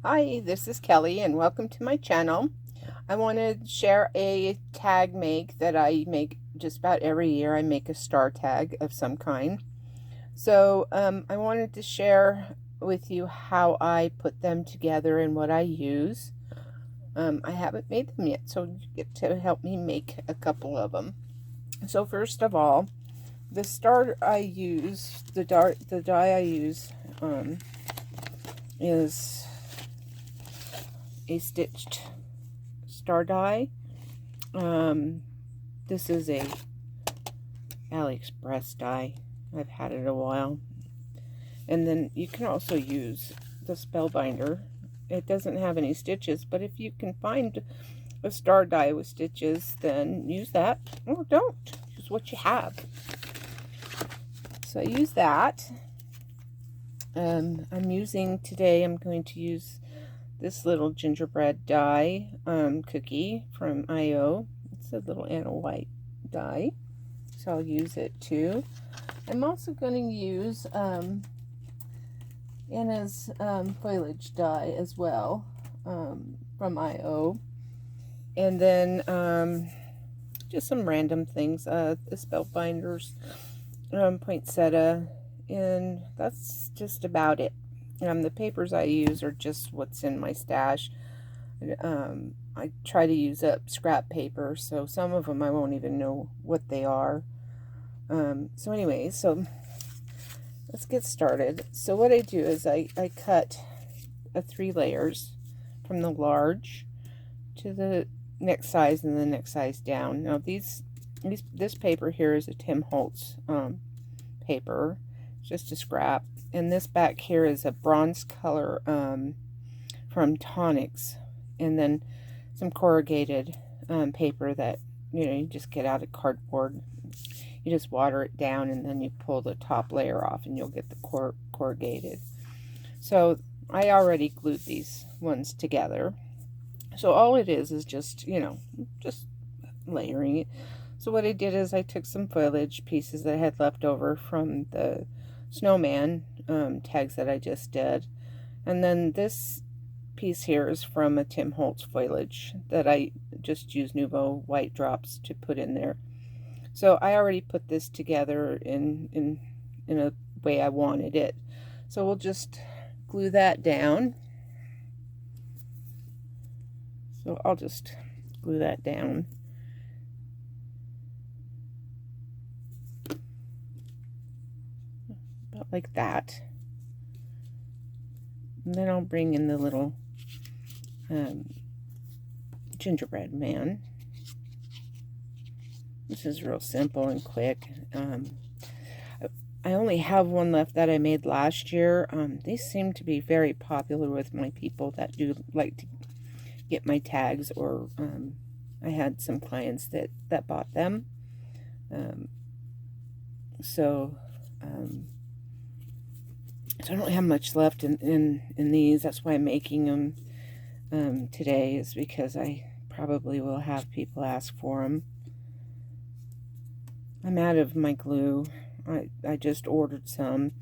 Hi, this is Kelly and welcome to my channel. I want to share a tag make that I make just about every year. I make a star tag of some kind. So I wanted to share with you how I put them together and what I use. I haven't made them yet, so you get to help me make a couple of them. So first of all, the star I use, the die I use is a stitched star die. This is a AliExpress die. I've had it a while. And then you can also use the Spellbinder. It doesn't have any stitches, but if you can find a star die with stitches, then use that, or don't. Use what you have. So I use that. I'm going to use this little gingerbread die cookie from IO. It's a little Anna White die, so I'll use it too. I'm also going to use Anna's foliage die as well, from IO. And then just some random things, the Spellbinders, poinsettia, and that's just about it. The papers I use are just what's in my stash. I try to use up scrap paper, so some of them I won't even know what they are. So anyway, so let's get started. So what I do is I cut 3 layers from the large to the next size and the next size down. Now this paper here is a Tim Holtz paper, just a scrap, and this back here is a bronze color from Tonics, and then some corrugated paper that you just get out of cardboard. You just water it down and then you pull the top layer off and you'll get the corrugated. So I already glued these ones together. So all it is just, just layering it. So what I did is I took some foliage pieces that I had left over from the snowman tags that I just did. And then this piece here is from a Tim Holtz foliage that I just used Nuvo white drops to put in there. So I already put this together in a way I wanted it. So we'll just glue that down. So I'll just glue that down. About like that. And then I'll bring in the little gingerbread man. This is real simple and quick. I only have one left that I made last year. These seem to be very popular with my people that do like to get my tags, or I had some clients that bought them. So I don't have much left in these. That's why I'm making them today, is because I probably will have people ask for them. I'm out of my glue. I just ordered some.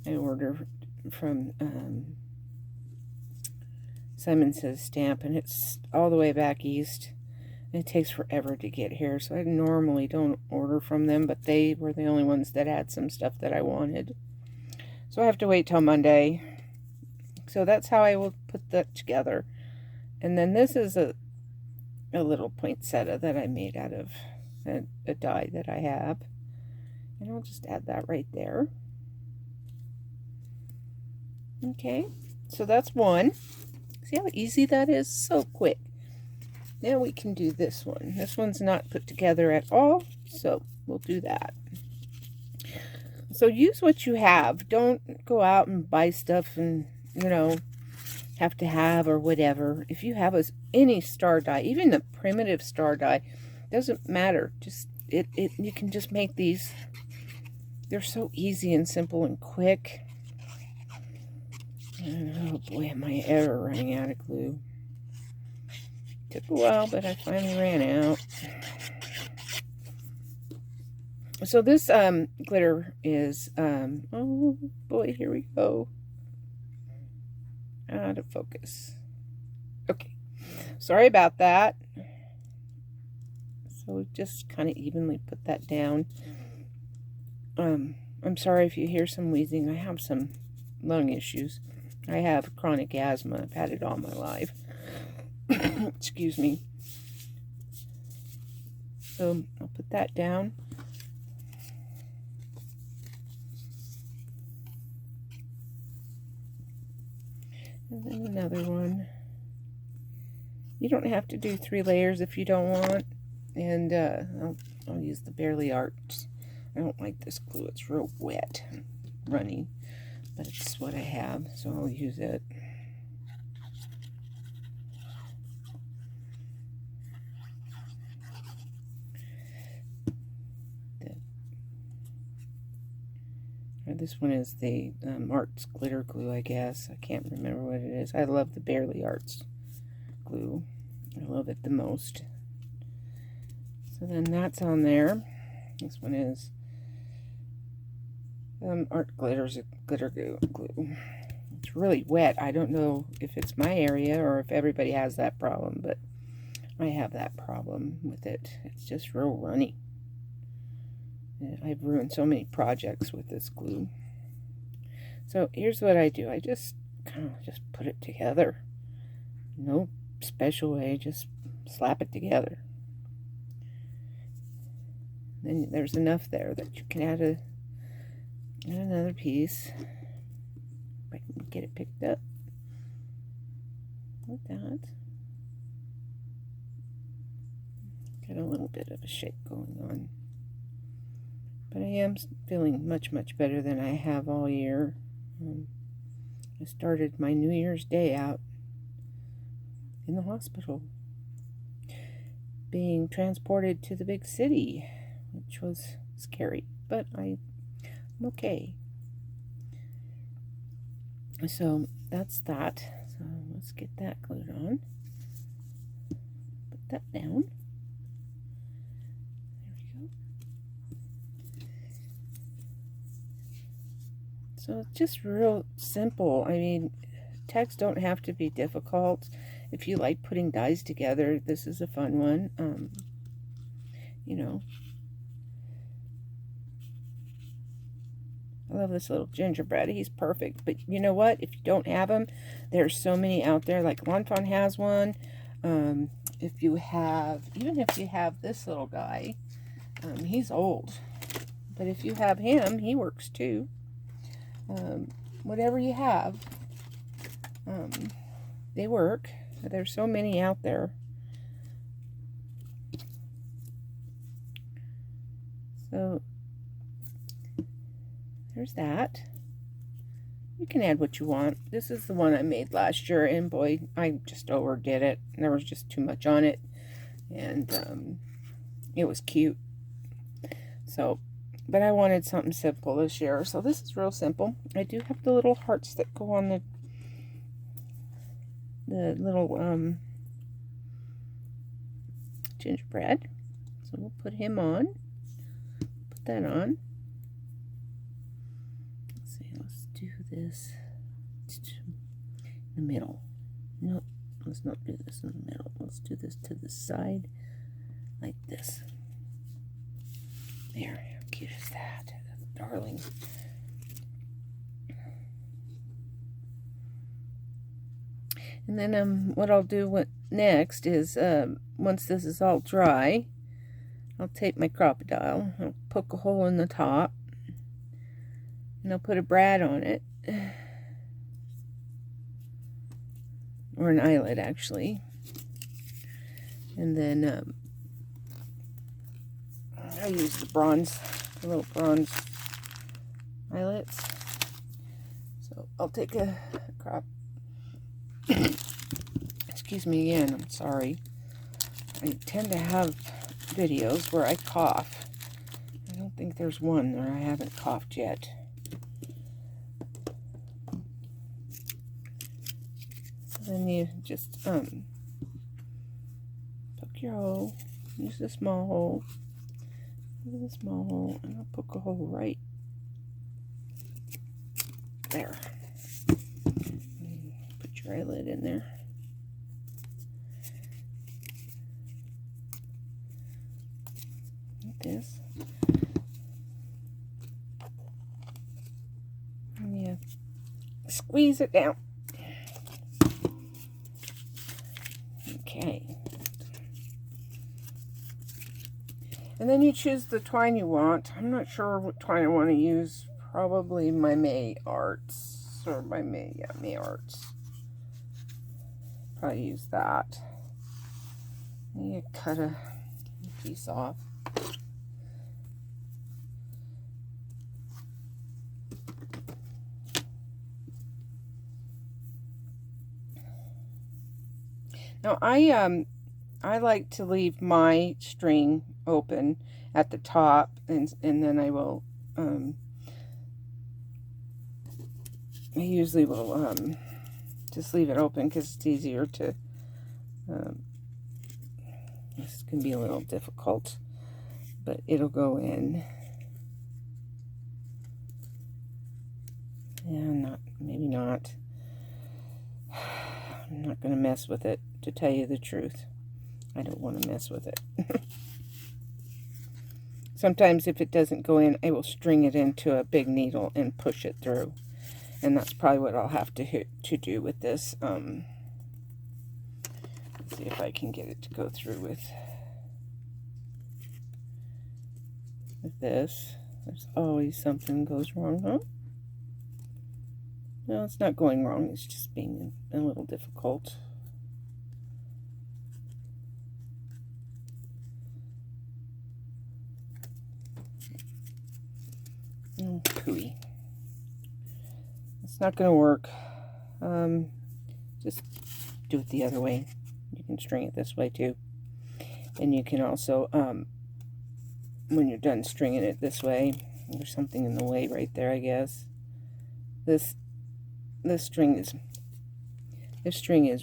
I ordered from Simon Says Stamp, and it's all the way back east. And it takes forever to get here, so I normally don't order from them, but they were the only ones that had some stuff that I wanted. So I have to wait till Monday. So that's how I will put that together. And then this is a little poinsettia that I made out of a die that I have. And I'll just add that right there. Okay, so that's one. See how easy that is? So quick. Now we can do this one. This one's not put together at all, so we'll do that. So use what you have. Don't go out and buy stuff and, have to have or whatever. If you have any star die, even the primitive star die, doesn't matter. Just you can just make these. They're so easy and simple and quick. And, oh boy, am I ever running out of glue. Took a while, but I finally ran out. So this glitter is, oh boy, here we go. Out of focus. Okay, sorry about that. So just kind of evenly put that down. I'm sorry if you hear some wheezing. I have some lung issues. I have chronic asthma. I've had it all my life. Excuse me. So I'll put that down. And then another one. You don't have to do 3 layers if you don't want. And I'll use the Barely Arts. I don't like this glue. It's real wet, runny, but it's what I have, so I'll use it. This one is the Arts glitter glue, I guess. I can't remember what it is. I love the Barely Arts glue. I love it the most. So then that's on there. This one is Art Glitters glitter glue. It's really wet. I don't know if it's my area or if everybody has that problem, but I have that problem with it. It's just real runny. I've ruined so many projects with this glue. So here's what I do. I just kind of just put it together. No special way, just slap it together. Then there's enough there that you can add another piece. If I can get it picked up like that. Got a little bit of a shape going on. But I am feeling much, much better than I have all year. I started my New Year's Day out in the hospital, being transported to the big city, which was scary, but I'm okay. So that's that. So let's get that glued on. Put that down. So it's just real simple. I mean, tags don't have to be difficult. If you like putting dies together, this is a fun one. You know, I love this little gingerbread. He's perfect. But you know what? If you don't have him, there's so many out there. Like Lonfon has one. Even if you have this little guy, he's old. But if you have him, he works too. Whatever you have, they work. There's so many out there. So there's that. You can add what you want. This is the one I made last year, and boy, I just overdid it. There was just too much on it, and it was cute. So, but I wanted something simple this year, so this is real simple. I do have the little hearts that go on the little gingerbread. So we'll put him on. Put that on. Let's see, let's do this in the middle. No, let's not do this in the middle. Let's do this to the side, like this. There, how cute is that? That's darling. And then what I'll do next is, once this is all dry, I'll take my crocodile, I'll poke a hole in the top, and I'll put a brad on it, or an eyelet actually, and then I use the little bronze eyelets. So I'll take a crop. Excuse me again, I'm sorry. I tend to have videos where I cough. I don't think there's one where I haven't coughed yet. So then you just poke your hole. Use the small hole. Use the small hole, and I'll poke a hole right there. sure I let it in there. Like this. Yeah. Squeeze it down. Okay. And then you choose the twine you want. I'm not sure what twine I want to use. Probably my May Arts. Or my May Arts. Probably use that. You cut a piece off. Now I like to leave my string open at the top, and then I will I usually will just leave it open because it's easier to this can be a little difficult, but it'll go in. Yeah, maybe not. I'm not going to mess with it, to tell you the truth. I don't want to mess with it. Sometimes if it doesn't go in, I will string it into a big needle and push it through. And that's probably what I'll have to do with this. Let's see if I can get it to go through with this. There's always something goes wrong, huh? No, it's not going wrong. It's just being a little difficult. Oh, pooey. It's not going to work. Just do it the other way. You can string it this way too. And you can also, when you're done stringing it this way, there's something in the way right there, I guess. This string is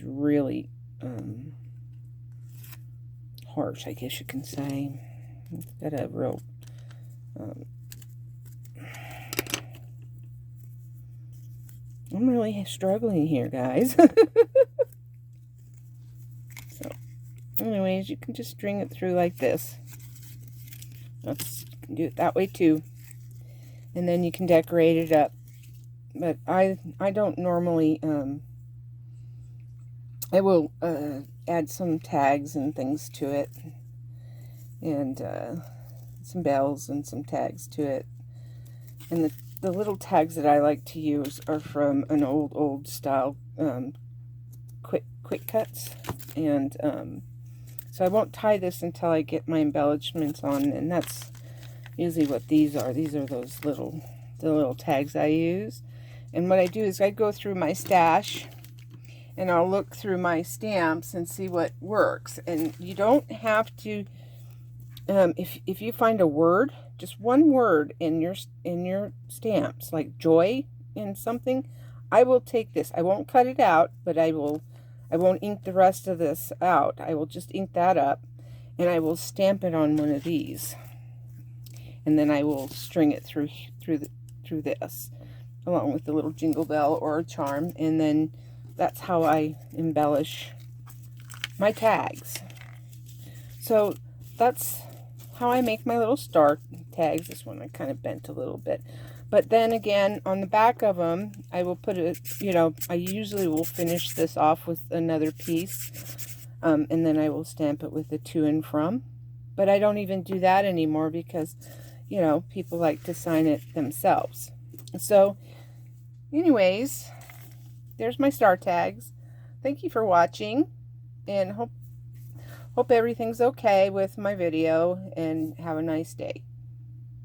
really harsh, I guess you can say. It's got a real I'm really struggling here, guys. So, anyways, you can just string it through like this. You can do it that way too. And then you can decorate it up. But I don't normally, I will add some tags and things to it. And some bells and some tags to it. And the little tags that I like to use are from an old style quick cuts. And so I won't tie this until I get my embellishments on. And that's usually what these are. These are the little tags I use. And what I do is I go through my stash and I'll look through my stamps and see what works. And you don't have to, if you find a word, just one word in your stamps, like joy in something, I will take this. I won't cut it out, but I won't ink the rest of this out. I will just ink that up and I will stamp it on one of these. And then I will string it through this, along with the little jingle bell or a charm, and then that's how I embellish my tags. So that's how I make my little star tags. This one I kind of bent a little bit, but then again on the back of them I will put it, I usually will finish this off with another piece, and then I will stamp it with a to and from. But I don't even do that anymore because people like to sign it themselves. So anyways, there's my star tags. Thank you for watching, and hope everything's okay with my video, and have a nice day.